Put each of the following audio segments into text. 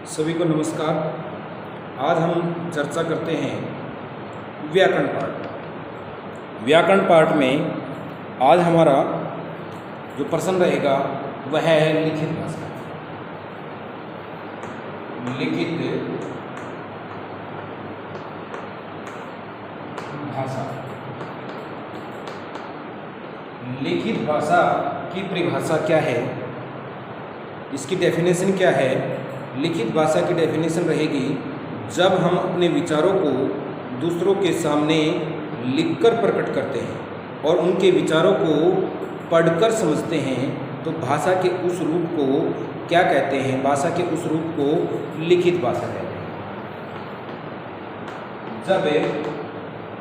सभी को नमस्कार। आज हम चर्चा करते हैं व्याकरण पाठ। व्याकरण पाठ में आज हमारा जो प्रश्न रहेगा वह है लिखित भाषा। लिखित भाषा। लिखित भाषा की परिभाषा क्या है, इसकी डेफिनेशन क्या है। लिखित भाषा की डेफिनेशन रहेगी जब हम अपने विचारों को दूसरों के सामने लिखकर प्रकट करते हैं और उनके विचारों को पढ़कर समझते हैं तो भाषा के उस रूप को क्या कहते हैं, भाषा के उस रूप को लिखित भाषा कहते हैं। जब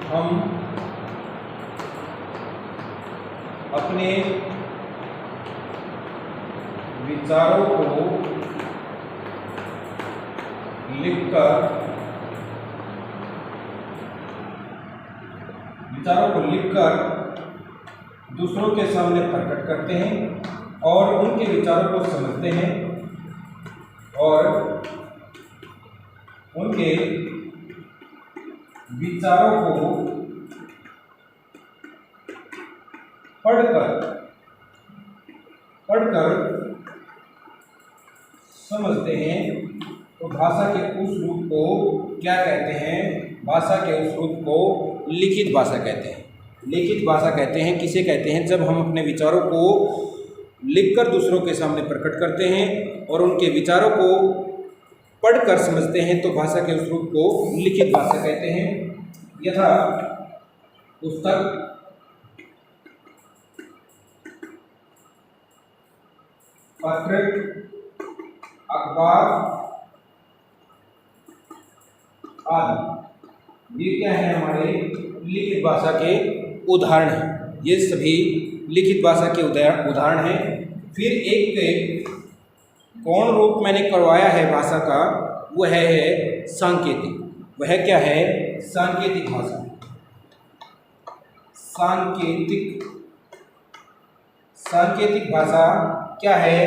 हम अपने विचारों को लिखकर दूसरों के सामने प्रकट करते हैं और उनके विचारों को समझते हैं और उनके विचारों को पढ़कर समझते हैं तो भाषा के उस रूप को क्या कहते हैं, भाषा के उस रूप को लिखित भाषा कहते हैं। लिखित भाषा कहते हैं किसे कहते हैं, जब हम अपने विचारों को लिखकर दूसरों के सामने प्रकट करते हैं और उनके विचारों को पढ़कर समझते हैं तो भाषा के उस रूप को लिखित भाषा कहते हैं। यथा पुस्तक, पत्र, अखबार आदि, ये क्या है, हमारे लिखित भाषा के उदाहरण हैं। ये सभी लिखित भाषा के उदाहरण हैं। फिर एक कौन रूप मैंने करवाया है भाषा का, वह है सांकेतिक। वह क्या है, सांकेतिक भाषा। सांकेतिक भाषा क्या है,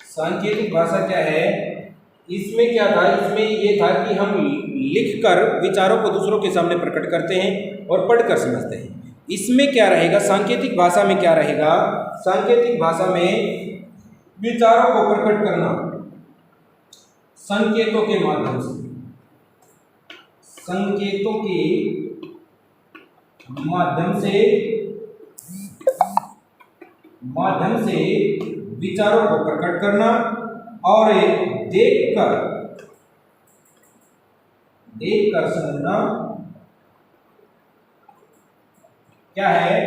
सांकेतिक भाषा क्या है। इसमें क्या था, इसमें ये था कि हम लिखकर विचारों को दूसरों के सामने प्रकट करते हैं और पढ़कर समझते हैं। इसमें क्या रहेगा, सांकेतिक भाषा में क्या रहेगा, सांकेतिक भाषा में विचारों को प्रकट करना संकेतों के माध्यम से, संकेतों के माध्यम से विचारों को प्रकट करना और देखकर समझना क्या है,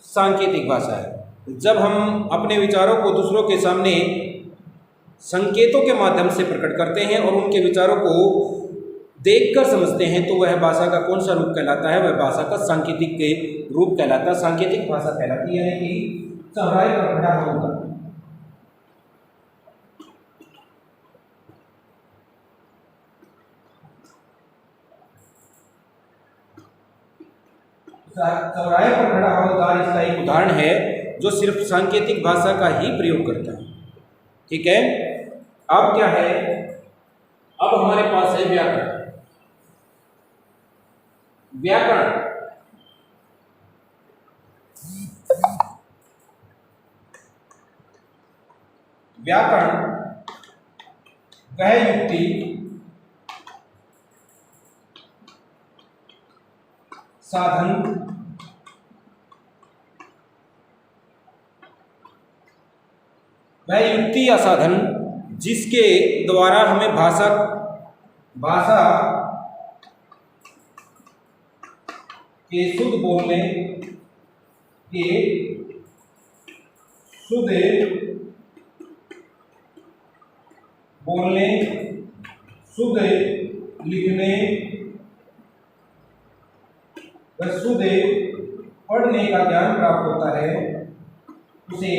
सांकेतिक भाषा है। जब हम अपने विचारों को दूसरों के सामने संकेतों के माध्यम से प्रकट करते हैं और उनके विचारों को देखकर समझते हैं तो वह भाषा का कौन सा रूप कहलाता है, वह भाषा का सांकेतिक के रूप कहलाता है, सांकेतिक भाषा कहलाती है। यानी कि चौराहे पर खड़ा होगा, चौराहे पर खड़ा हवलदार इसका एक उदाहरण है जो सिर्फ सांकेतिक भाषा का ही प्रयोग करता है। ठीक है, अब क्या है, अब हमारे पास है व्याकरण। व्याकरण वह युक्ति, साधन, वह युक्ति या साधन जिसके द्वारा हमें भाषा के शुद्ध बोलने शुद्ध लिखने व शुद्ध पढ़ने का ज्ञान प्राप्त होता है, उसे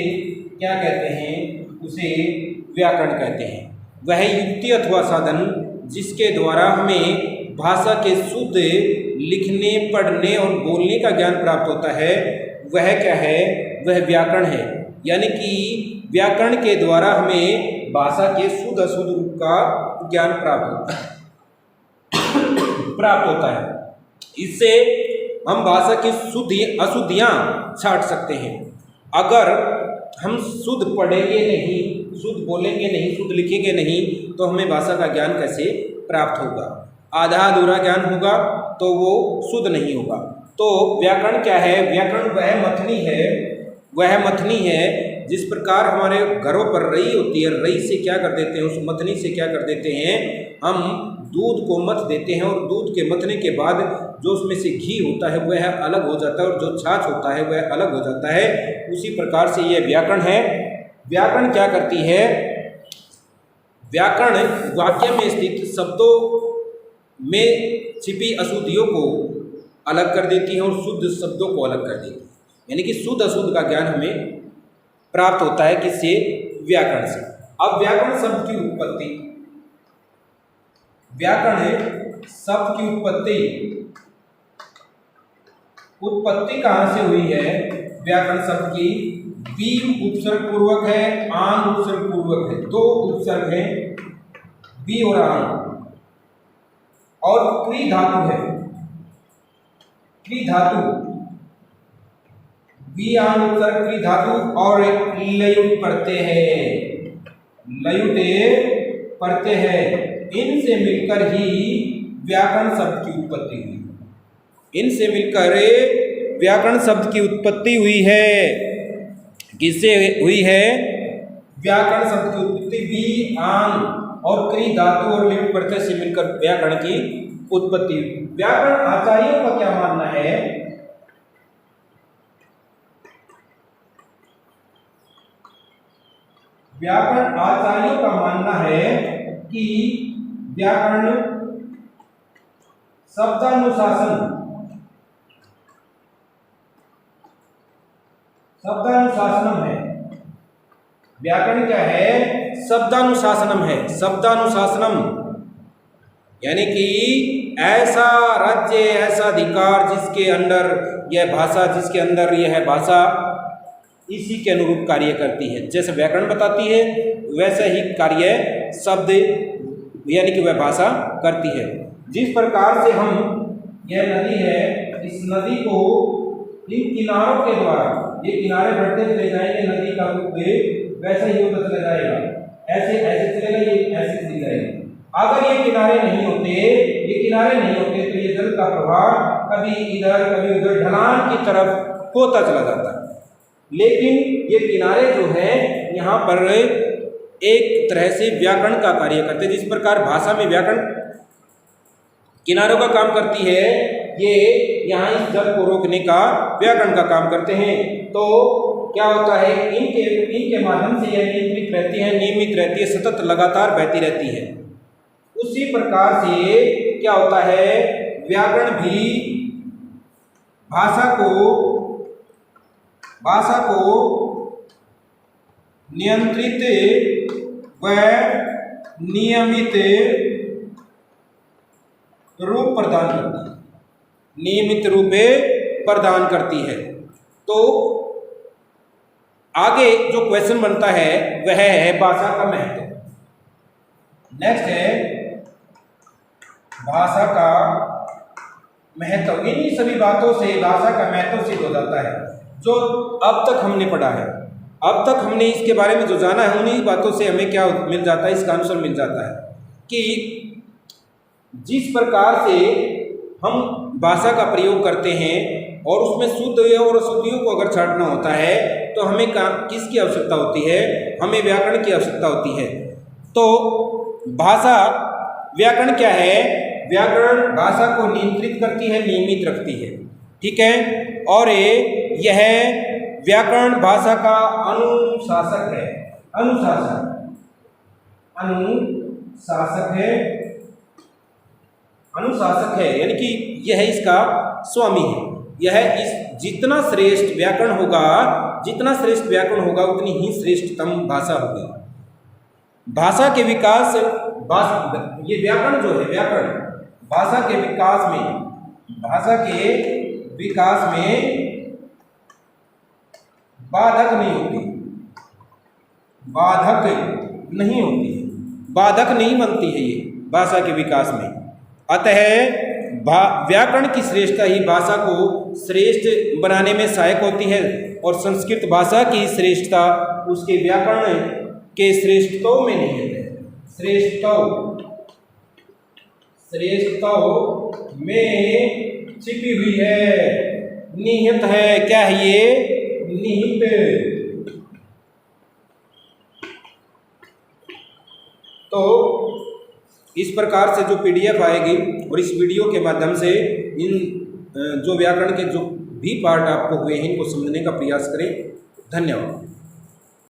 क्या कहते हैं, उसे व्याकरण कहते हैं। वह युक्ति अथवा साधन जिसके द्वारा हमें भाषा के शुद्ध लिखने, पढ़ने और बोलने का ज्ञान प्राप्त होता है, वह क्या है, वह व्याकरण है। यानी कि व्याकरण के द्वारा हमें भाषा के शुद्ध अशुद्ध रूप का ज्ञान प्राप्त होता है। इससे हम भाषा की शुद्ध अशुद्धियाँ छांट सकते हैं। अगर हम शुद्ध पढ़ेंगे नहीं, शुद्ध बोलेंगे नहीं, शुद्ध लिखेंगे नहीं, तो हमें भाषा का ज्ञान कैसे प्राप्त होगा? आधा अधूरा ज्ञान होगा तो वो शुद्ध नहीं होगा। तो व्याकरण क्या है? व्याकरण वह मथनी है जिस प्रकार हमारे घरों पर रई होती है, रई से क्या कर देते हैं, उस मथनी से क्या कर देते हैं, हम दूध को मथ देते हैं और दूध के मथने के बाद जो उसमें से घी होता है वह अलग हो जाता है और जो छाछ होता है वह अलग हो जाता है। उसी प्रकार से यह व्याकरण है। व्याकरण क्या करती है? व्याकरण वाक्य में स्थित शब्दों में छिपी अशुद्धियों को अलग कर देती है और शुद्ध शब्दों को अलग कर देती है। यानी कि शुद्ध अशुद्ध का ज्ञान हमें प्राप्त होता है किससे? व्याकरण से। अब व्याकरण शब्द की उत्पत्ति, व्याकरण शब्द की उत्पत्ति कहाँ से हुई है? व्याकरण शब्द की बी उपसर्ग पूर्वक है, आन उपसर्ग पूर्वक है, दो उपसर्ग है बी और आन, और क्री धातु है। क्री धातु बी आन उपसर्ग क्री धातु और लयुट पढ़ते हैं, लयुटे पढ़ते हैं। इनसे मिलकर ही व्याकरण शब्द की उत्पत्ति हुई। इनसे मिलकर व्याकरण शब्द की उत्पत्ति हुई है। किससे हुई है? व्याकरण शब्द की उत्पत्ति बी आन और क्री धातु और लिट प्रत्यय से मिलकर व्याकरण की उत्पत्ति हुई। व्याकरण आचार्यों का क्या मानना है? व्याकरण आचार्यों का मानना है कि व्याकरण शब्दानुशासनम है। व्याकरण क्या है? शब्दानुशासनम है। शब्दानुशासनम यानी कि ऐसा राज्य, ऐसा अधिकार जिसके अंदर यह भाषा, जिसके अंदर यह भाषा इसी के अनुरूप कार्य करती है। जैसे व्याकरण बताती है वैसे ही कार्य शब्द यानी कि वह भाषा करती है। जिस प्रकार से हम, यह नदी है, इस नदी को इन किनारों के द्वारा, ये किनारे बढ़ते चले जाएंगे, नदी का रूप वैसे ही होता चला जाएगा, ऐसे ऐसे चलेगा, ये ऐसे चली जाएगी। अगर ये किनारे नहीं होते तो ये जल का प्रवाह कभी इधर कभी उधर ढलान की तरफ होता चला जाता है। लेकिन ये किनारे जो है यहाँ पर एक तरह से व्याकरण का कार्य करते हैं। जिस प्रकार भाषा में व्याकरण किनारों का काम करती है, ये यहाँ इस जल को रोकने का व्याकरण का काम करते हैं। तो क्या होता है? इनके माध्यम से यह नियमित रहती है, सतत लगातार बहती रहती है। उसी प्रकार से क्या होता है? व्याकरण भी भाषा को नियंत्रित व नियमित रूप प्रदान करती है, नियमित रूप प्रदान करती है। तो आगे जो क्वेश्चन बनता है वह है भाषा का महत्व। नेक्स्ट है भाषा का महत्व। इन्हीं सभी बातों से भाषा का महत्व सिद्ध हो जाता है जो अब तक हमने पढ़ा है। अब तक हमने इसके बारे में जो जाना है उन्हीं बातों से हमें क्या मिल जाता है? इसका आंसर मिल जाता है कि जिस प्रकार से हम भाषा का प्रयोग करते हैं और उसमें शुद्ध और अशुद्धियों को अगर छांटना होता है तो हमें किसकी आवश्यकता होती है? हमें व्याकरण की आवश्यकता होती है। तो भाषा, व्याकरण क्या है? व्याकरण भाषा को नियंत्रित करती है, नियमित रखती है, ठीक है। और यह व्याकरण भाषा का अनुशासक है। अनुशासक है यानी कि यह इसका स्वामी है। यह इस जितना श्रेष्ठ व्याकरण होगा उतनी ही श्रेष्ठतम भाषा होगी। भाषा के विकास, ये व्याकरण जो है, व्याकरण भाषा के विकास में बाधक नहीं होती। बाधक नहीं होती है, बाधक नहीं बनती है ये भाषा के विकास में। अतः व्याकरण की श्रेष्ठता ही भाषा को श्रेष्ठ बनाने में सहायक होती है, और संस्कृत भाषा की श्रेष्ठता उसके व्याकरण के श्रेष्ठताओं में निहित है। श्रेष्ठताओं में छिपी हुई है, निहित है। क्या है ये? निहित। तो इस प्रकार से जो PDF आएगी और इस वीडियो के माध्यम से इन जो व्याकरण के जो भी पार्ट आपको हुए हैं इनको समझने का प्रयास करें। धन्यवाद।